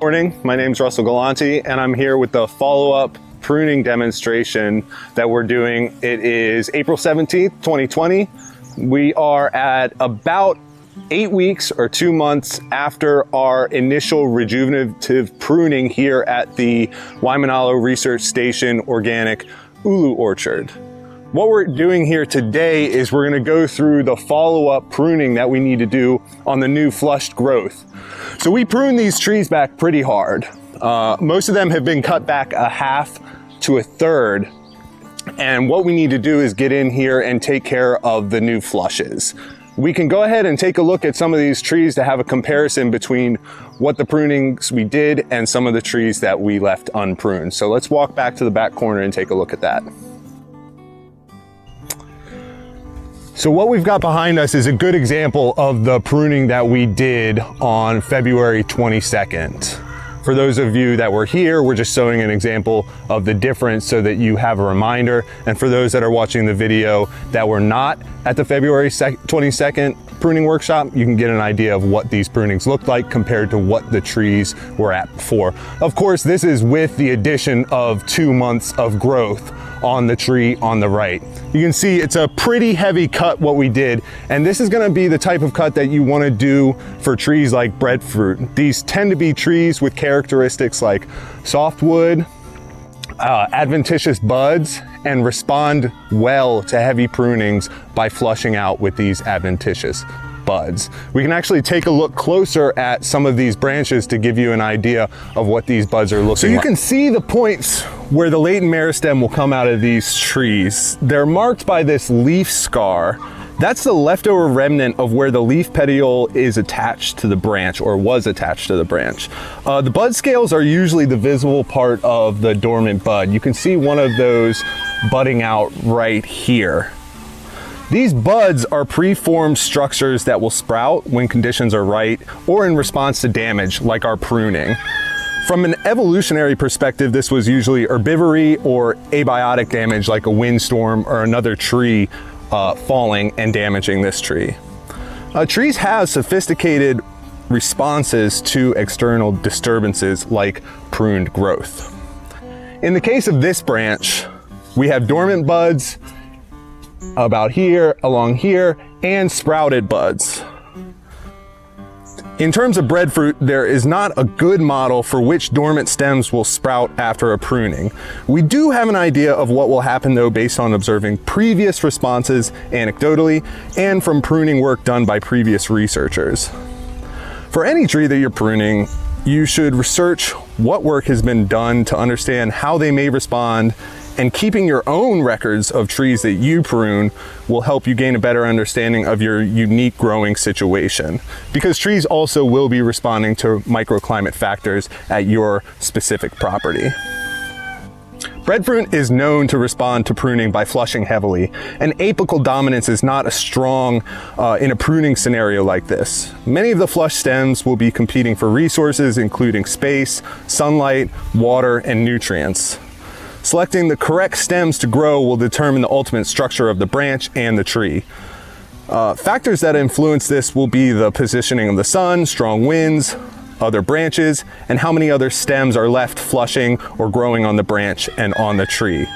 Morning, my name is Russell Galanti and I'm here with the follow-up pruning demonstration that we're doing. It is April 17th, 2020. We are at about 8 weeks or 2 months after our initial rejuvenative pruning here at the Waimanalo Research Station Organic Ulu Orchard. What we're doing here today is we're going to go through the follow-up pruning that we need to do on the new flushed growth. So we prune these trees back pretty hard. Most of them have been cut back a half to a third. And what we need to do is get in here and take care of the new flushes. We can go ahead and take a look at some of these trees to have a comparison between what the prunings we did and some of the trees that we left unpruned. So let's walk back to the back corner and take a look at that. So what we've got behind us is a good example of the pruning that we did on February 22nd. For those of you that were here, we're just showing an example of the difference so that you have a reminder. And for those that are watching the video that were not at the February 22nd pruning workshop, you can get an idea of what these prunings looked like compared to what the trees were at before. Of course, this is with the addition of 2 months of growth on the tree on the right. You can see it's a pretty heavy cut what we did, and this is going to be the type of cut that you want to do for trees like breadfruit. These tend to be trees with characteristics like softwood, adventitious buds, and respond well to heavy prunings by flushing out with these adventitious buds. We can actually take a look closer at some of these branches to give you an idea of what these buds are looking like. So you can see the points where the latent meristem will come out of these trees. They're marked by this leaf scar. That's the leftover remnant of where the leaf petiole is attached to the branch, or was attached to the branch. The bud scales are usually the visible part of the dormant bud. You can see one of those budding out right here. These buds are preformed structures that will sprout when conditions are right or in response to damage, like our pruning. From an evolutionary perspective, this was usually herbivory or abiotic damage, like a windstorm or another tree falling and damaging this tree. Trees have sophisticated responses to external disturbances like pruned growth. In the case of this branch, we have dormant buds about here, along here, and sprouted buds. In terms of breadfruit, there is not a good model for which dormant stems will sprout after a pruning. We do have an idea of what will happen though based on observing previous responses anecdotally and from pruning work done by previous researchers. For any tree that you're pruning, you should research what work has been done to understand how they may respond, and keeping your own records of trees that you prune will help you gain a better understanding of your unique growing situation, because trees also will be responding to microclimate factors at your specific property. Breadfruit is known to respond to pruning by flushing heavily, and apical dominance is not as strong in a pruning scenario like this. Many of the flush stems will be competing for resources, including space, sunlight, water, and nutrients. Selecting the correct stems to grow will determine the ultimate structure of the branch and the tree. Factors that influence this will be the positioning of the sun, strong winds, other branches, and how many other stems are left flushing or growing on the branch and on the tree.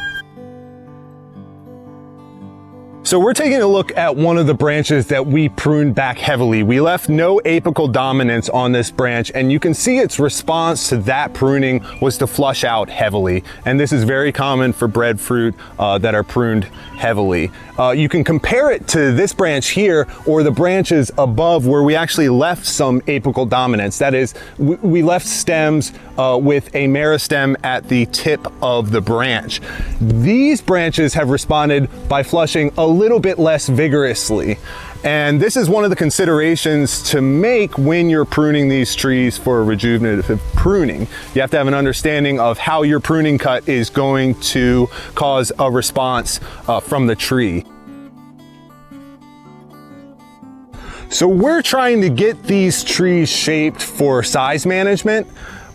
So we're taking a look at one of the branches that we pruned back heavily. We left no apical dominance on this branch, and you can see its response to that pruning was to flush out heavily. And this is very common for breadfruit that are pruned heavily. You can compare it to this branch here or the branches above where we actually left some apical dominance. That is, we left stems with a meristem at the tip of the branch. These branches have responded by flushing a little bit less vigorously. And this is one of the considerations to make when you're pruning these trees for rejuvenative pruning. You have to have an understanding of how your pruning cut is going to cause a response from the tree. So we're trying to get these trees shaped for size management.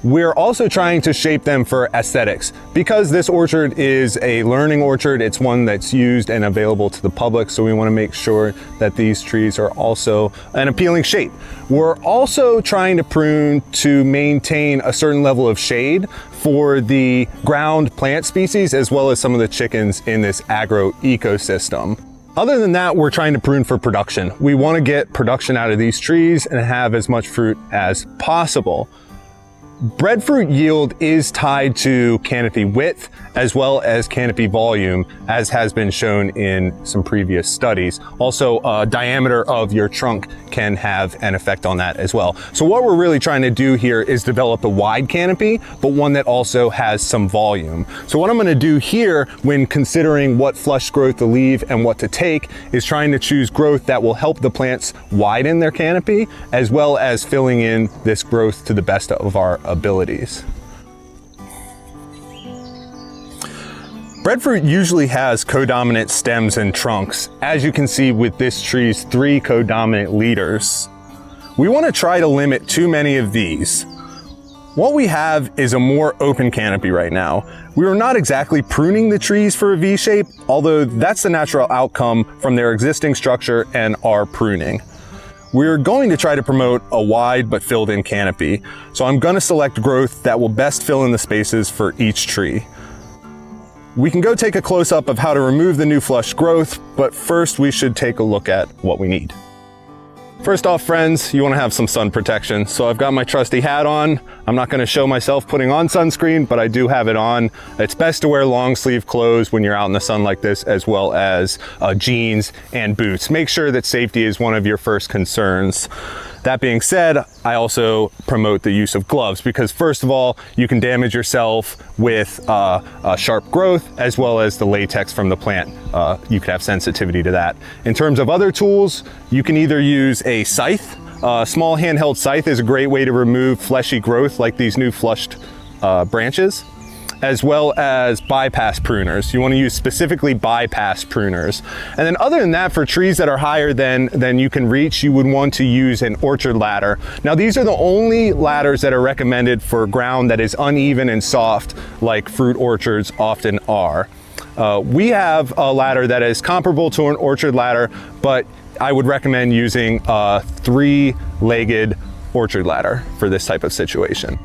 We're also trying to shape them for aesthetics. Because this orchard is a learning orchard, it's one that's used and available to the public, so we want to make sure that these trees are also an appealing shape. We're also trying to prune to maintain a certain level of shade for the ground plant species, as well as some of the chickens in this agro ecosystem. Other than that, we're trying to prune for production. We want to get production out of these trees and have as much fruit as possible. Breadfruit yield is tied to canopy width as well as canopy volume, as has been shown in some previous studies. Also, diameter of your trunk can have an effect on that as well. So what we're really trying to do here is develop a wide canopy, but one that also has some volume. So what I'm going to do here when considering what flush growth to leave and what to take is trying to choose growth that will help the plants widen their canopy, as well as filling in this growth to the best of our abilities. Breadfruit usually has codominant stems and trunks, as you can see with this tree's 3 codominant leaders. We want to try to limit too many of these. What we have is a more open canopy right now. We are not exactly pruning the trees for a V shape, although that's the natural outcome from their existing structure and our pruning. We're going to try to promote a wide but filled in canopy, so I'm going to select growth that will best fill in the spaces for each tree. We can go take a close-up of how to remove the new flush growth, but first we should take a look at what we need. First off, friends, you want to have some sun protection. So I've got my trusty hat on. I'm not going to show myself putting on sunscreen, but I do have it on. It's best to wear long sleeve clothes when you're out in the sun like this, as well as jeans and boots. Make sure that safety is one of your first concerns. That being said, I also promote the use of gloves because first of all, you can damage yourself with sharp growth as well as the latex from the plant. You could have sensitivity to that. In terms of other tools, you can either use a scythe. A small handheld scythe is a great way to remove fleshy growth like these new flushed branches, as well as bypass pruners. You want to use specifically bypass pruners. And then other than that, for trees that are higher than you can reach, you would want to use an orchard ladder. Now these are the only ladders that are recommended for ground that is uneven and soft, like fruit orchards often are. We have a ladder that is comparable to an orchard ladder, but I would recommend using a 3-legged orchard ladder for this type of situation.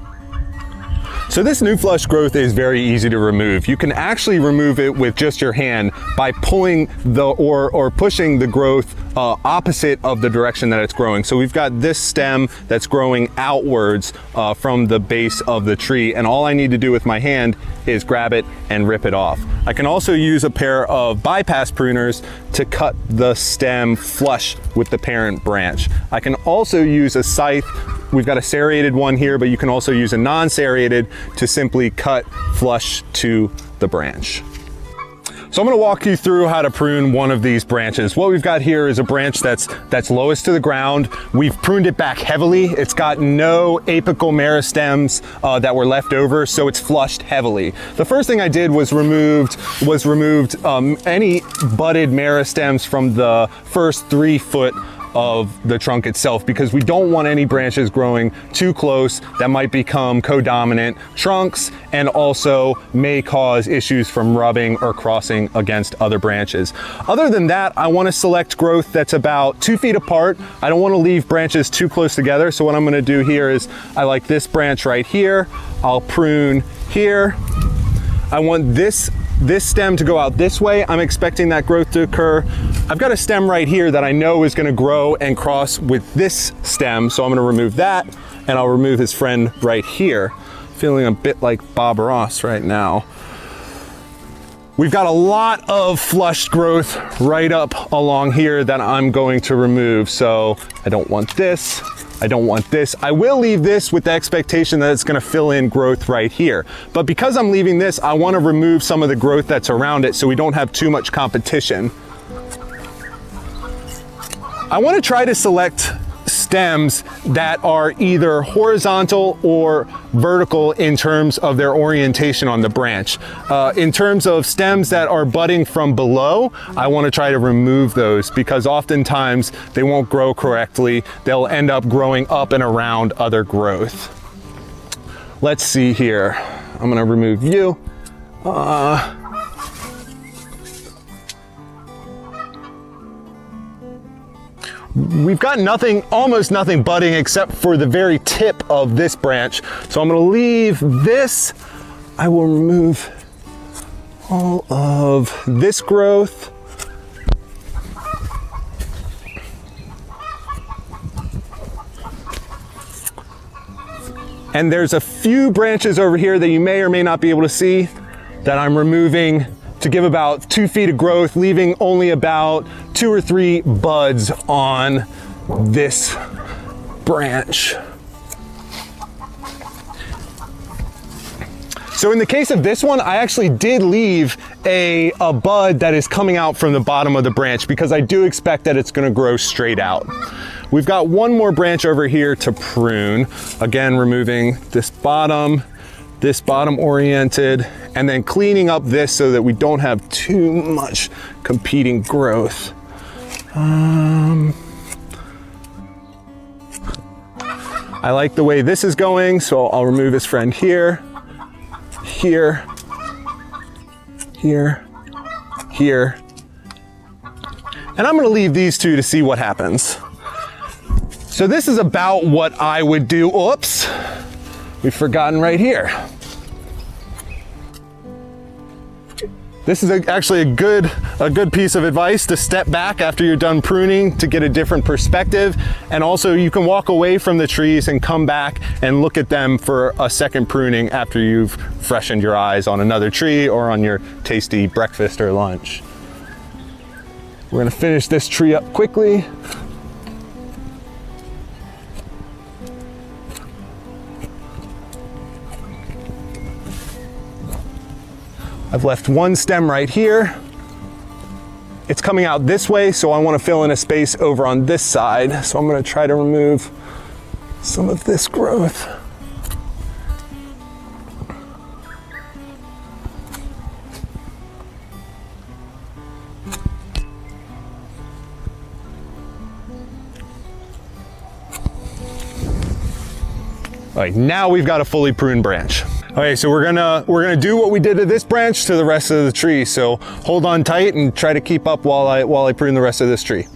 So this new flush growth is very easy to remove. You can actually remove it with just your hand by pulling or pushing the growth opposite of the direction that it's growing. So we've got this stem that's growing outwards from the base of the tree, and all I need to do with my hand is grab it and rip it off. I can also use a pair of bypass pruners to cut the stem flush with the parent branch. I can also use a scythe. We've got a serrated one here, but you can also use a non-serrated to simply cut flush to the branch. So I'm going to walk you through how to prune one of these branches. What we've got here is a branch that's lowest to the ground. We've pruned it back heavily. It's got no apical meristems that were left over, so it's flushed heavily. The first thing I did was removed any budded meristems from the first 3 foot of the trunk itself, because we don't want any branches growing too close that might become codominant trunks and also may cause issues from rubbing or crossing against other branches. Other than that, I want to select growth that's about 2 feet apart. I don't want to leave branches too close together. So what I'm going to do here is I like this branch right here. I'll prune here. I want this stem to go out this way. I'm expecting that growth to occur. I've got a stem right here that I know is going to grow and cross with this stem, so I'm going to remove that, and I'll remove his friend right here. Feeling a bit like Bob Ross right now. We've got a lot of flushed growth right up along here that I'm going to remove, so I don't want this. I don't want this. I will leave this with the expectation that it's going to fill in growth right here. But because I'm leaving this, I want to remove some of the growth that's around it so we don't have too much competition. I want to try to select stems that are either horizontal or vertical in terms of their orientation on the branch. In terms of stems that are budding from below, I want to try to remove those because oftentimes they won't grow correctly. They'll end up growing up and around other growth. let's see here. I'm gonna remove you. We've got nothing, almost nothing budding except for the very tip of this branch. So I'm gonna leave this. I will remove all of this growth. And there's a few branches over here that you may or may not be able to see that I'm removing to give about 2 feet of growth, leaving only about 2 or 3 buds on this branch. So in the case of this one, I actually did leave a bud that is coming out from the bottom of the branch because I do expect that it's gonna grow straight out. We've got one more branch over here to prune. Again, removing this bottom oriented, and then cleaning up this so that we don't have too much competing growth. I like the way this is going, so I'll remove this friend here, here, here, here. And I'm gonna leave these two to see what happens. So this is about what I would do. Oops, we've forgotten right here. This is actually a good piece of advice to step back after you're done pruning to get a different perspective. And also you can walk away from the trees and come back and look at them for a second pruning after you've freshened your eyes on another tree or on your tasty breakfast or lunch. We're gonna finish this tree up quickly. I've left one stem right here. It's coming out this way, so I want to fill in a space over on this side. So I'm going to try to remove some of this growth. All right, now we've got a fully pruned branch. Okay, so we're gonna do what we did to this branch to the rest of the tree. So hold on tight and try to keep up while I prune the rest of this tree.